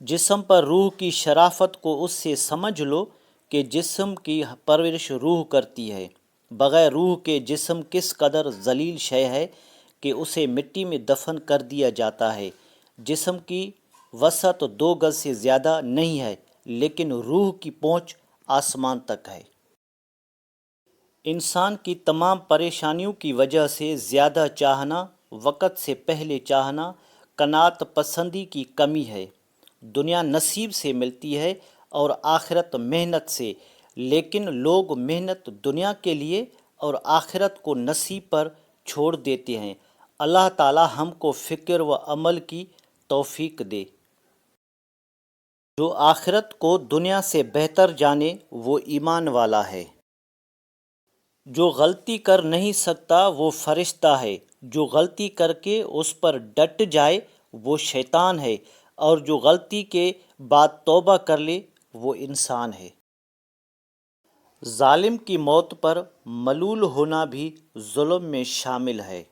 جسم پر روح کی شرافت کو اس سے سمجھ لو کہ جسم کی پرورش روح کرتی ہے۔ بغیر روح کے جسم کس قدر ذلیل شے ہے کہ اسے مٹی میں دفن کر دیا جاتا ہے۔ جسم کی وسعت 2 گز سے زیادہ نہیں ہے، لیکن روح کی پہنچ آسمان تک ہے۔ انسان کی تمام پریشانیوں کی وجہ سے زیادہ چاہنا، وقت سے پہلے چاہنا، قناعت پسندی کی کمی ہے۔ دنیا نصیب سے ملتی ہے اور آخرت محنت سے، لیکن لوگ محنت دنیا کے لیے اور آخرت کو نصیب پر چھوڑ دیتے ہیں۔ اللہ تعالی ہم کو فکر و عمل کی توفیق دے۔ جو آخرت کو دنیا سے بہتر جانے وہ ایمان والا ہے۔ جو غلطی کر نہیں سکتا وہ فرشتہ ہے، جو غلطی کر کے اس پر ڈٹ جائے وہ شیطان ہے، اور جو غلطی کے بعد توبہ کر لے وہ انسان ہے۔ ظالم کی موت پر ملول ہونا بھی ظلم میں شامل ہے۔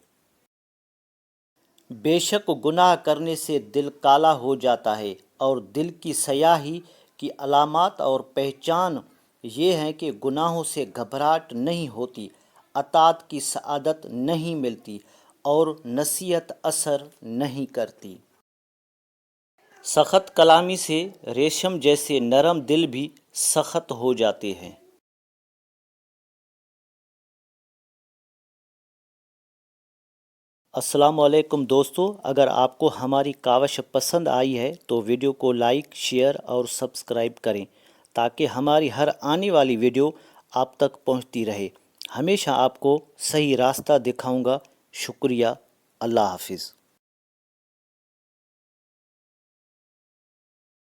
بے شک گناہ کرنے سے دل کالا ہو جاتا ہے، اور دل کی سیاہی کی علامات اور پہچان یہ ہے کہ گناہوں سے گھبراہٹ نہیں ہوتی، اطاعت کی سعادت نہیں ملتی، اور نصیحت اثر نہیں کرتی۔ سخت کلامی سے ریشم جیسے نرم دل بھی سخت ہو جاتے ہیں۔ السلام علیکم دوستو، اگر آپ کو ہماری کاوش پسند آئی ہے تو ویڈیو کو لائک، شیئر اور سبسکرائب کریں تاکہ ہماری ہر آنے والی ویڈیو آپ تک پہنچتی رہے۔ ہمیشہ آپ کو صحیح راستہ دکھاؤں گا۔ شکریہ۔ اللہ حافظ۔